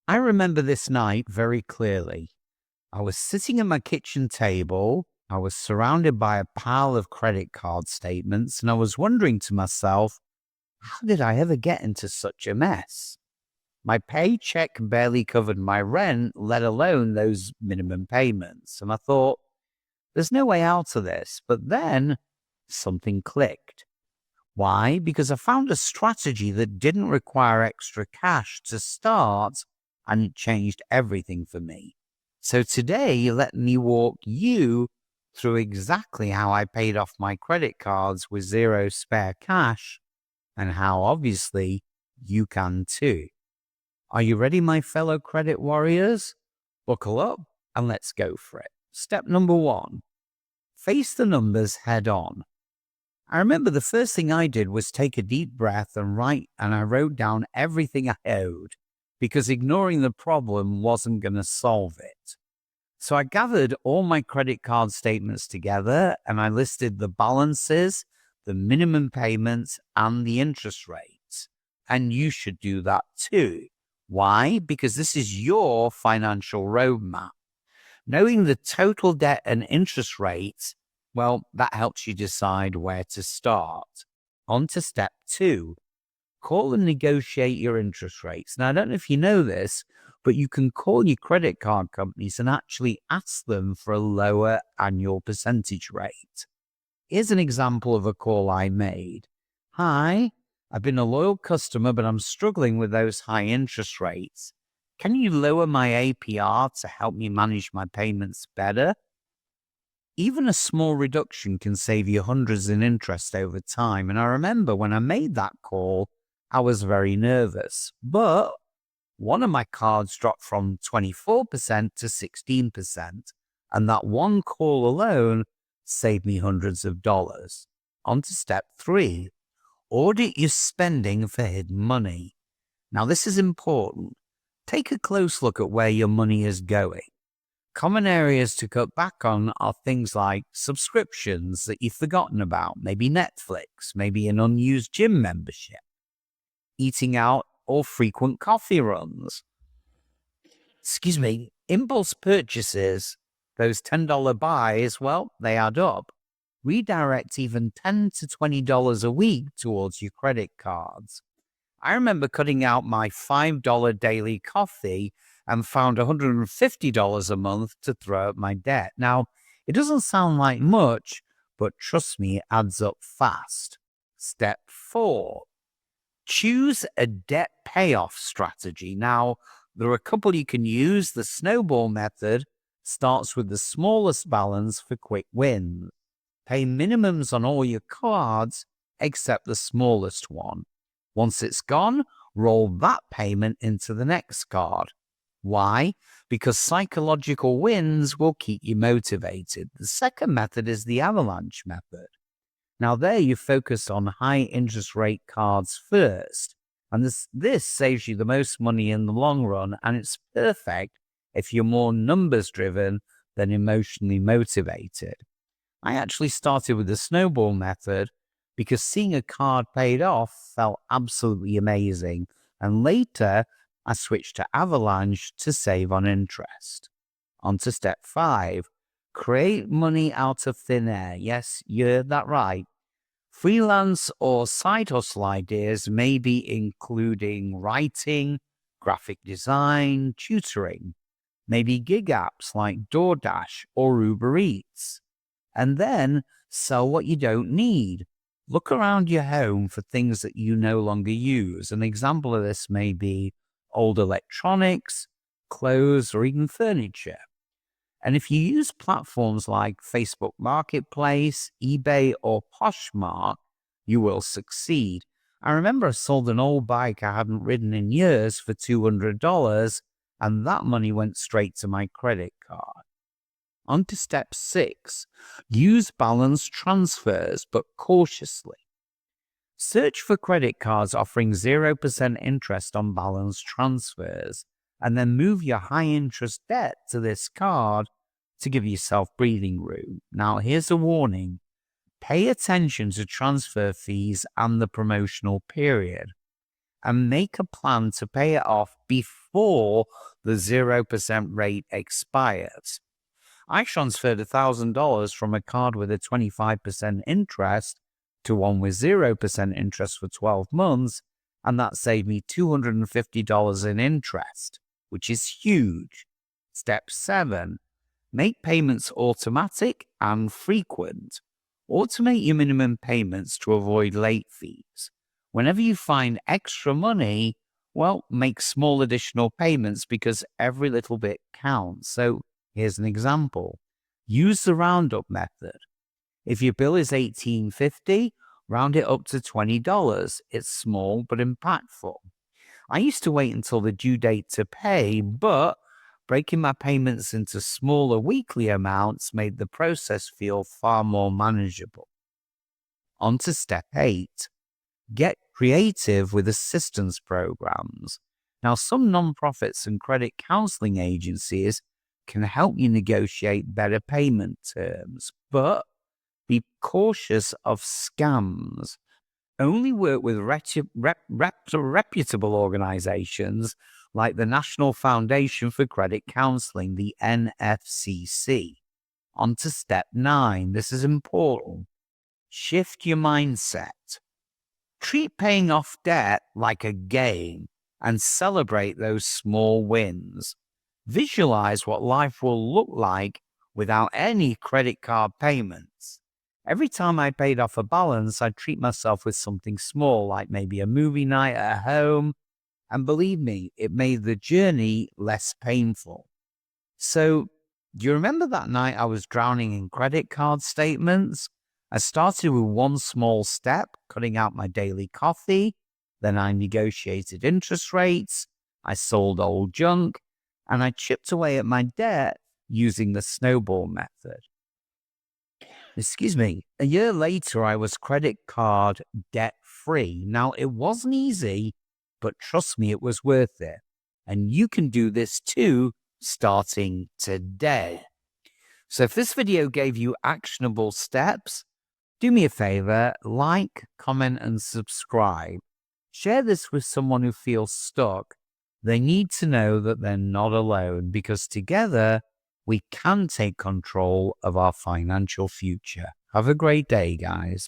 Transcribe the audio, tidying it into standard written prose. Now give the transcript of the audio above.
I remember this night very clearly. I was sitting at my kitchen table. I was surrounded by a pile of credit card statements, and I was wondering to myself, how did I ever get into such a mess? My paycheck barely covered my rent, let alone those minimum payments. And I thought, there's no way out of this. But then something clicked. Why? Because I found a strategy that didn't require extra cash to start, and it changed everything for me. So today, let me walk you through exactly how I paid off my credit cards with zero spare cash, and how obviously you can too. Are you ready, my fellow credit warriors? Buckle up and let's go for it. Step number 1, face the numbers head on. I remember the first thing I did was take a deep breath and I wrote down everything I owed, because ignoring the problem wasn't going to solve it. So I gathered all my credit card statements together and I listed the balances, the minimum payments, and the interest rates. And you should do that too. Why? Because this is your financial roadmap. Knowing the total debt and interest rates, well, that helps you decide where to start. On to step 2. Call and negotiate your interest rates. Now, I don't know if you know this, but you can call your credit card companies and actually ask them for a lower annual percentage rate. Here's an example of a call I made. Hi, I've been a loyal customer, but I'm struggling with those high interest rates. Can you lower my APR to help me manage my payments better? Even a small reduction can save you hundreds in interest over time. And I remember when I made that call, I was very nervous. But one of my cards dropped from 24% to 16%. And that one call alone saved me hundreds of dollars. On to step 3. Audit your spending for hidden money. Now, this is important. Take a close look at where your money is going. Common areas to cut back on are things like subscriptions that you've forgotten about, maybe Netflix, maybe an unused gym membership, eating out, or frequent coffee runs. Impulse purchases, those $10 buys, well, they add up. Redirect even $10 to $20 a week towards your credit cards. I remember cutting out my $5 daily coffee and found $150 a month to throw at my debt. Now, it doesn't sound like much, but trust me, it adds up fast. Step 4, choose a debt payoff strategy. Now, there are a couple you can use. The Snowball method starts with the smallest balance for quick wins. Pay minimums on all your cards except the smallest one. Once it's gone, roll that payment into the next card. Why? Because psychological wins will keep you motivated. The second method is the Avalanche method. Now there you focus on high interest rate cards first, and this saves you the most money in the long run, and it's perfect if you're more numbers driven than emotionally motivated. I actually started with the Snowball method because seeing a card paid off felt absolutely amazing, and later I switched to Avalanche to save on interest. On to step 5, create money out of thin air. Yes, you heard that right. Freelance or side hustle ideas may be including writing, graphic design, tutoring, maybe gig apps like DoorDash or Uber Eats. And then sell what you don't need. Look around your home for things that you no longer use. An example of this may be old electronics, clothes, or even furniture. And if you use platforms like Facebook Marketplace, eBay, or Poshmark, you will succeed. I remember I sold an old bike I hadn't ridden in years for $200, and that money went straight to my credit card. On to step 6, use balance transfers, but cautiously. Search for credit cards offering 0% interest on balance transfers, and then move your high interest debt to this card to give yourself breathing room. Now, here's a warning. Pay attention to transfer fees and the promotional period. and make a plan to pay it off before the 0% rate expires. I transferred $1,000 from a card with a 25% interest to one with 0% interest for 12 months, and that saved me $250 in interest, which is huge. Step 7. Make payments automatic and frequent. Automate your minimum payments to avoid late fees. Whenever you find extra money, well, make small additional payments because every little bit counts. So here's an example. Use the roundup method. If your bill is $18.50, round it up to $20. It's small but impactful. I used to wait until the due date to pay, but breaking my payments into smaller weekly amounts made the process feel far more manageable. On to step 8. Get creative with assistance programs. Now, some nonprofits and credit counseling agencies can help you negotiate better payment terms, but be cautious of scams. Only work with reputable organizations like the National Foundation for Credit Counseling, the NFCC. On to step 9. This is important. Shift your mindset. Treat paying off debt like a game and celebrate those small wins. Visualize what life will look like without any credit card payments. Every time I paid off a balance, I'd treat myself with something small, like maybe a movie night at home. And believe me, it made the journey less painful. So, do you remember that night I was drowning in credit card statements? I started with one small step, cutting out my daily coffee. Then I negotiated interest rates. I sold old junk. And I chipped away at my debt using the Snowball method. A year later, I was credit card debt free. Now, it wasn't easy, but trust me, it was worth it. And you can do this too, starting today. So if this video gave you actionable steps, do me a favor, like, comment, and subscribe. Share this with someone who feels stuck. They need to know that they're not alone, because together we can take control of our financial future. Have a great day, guys.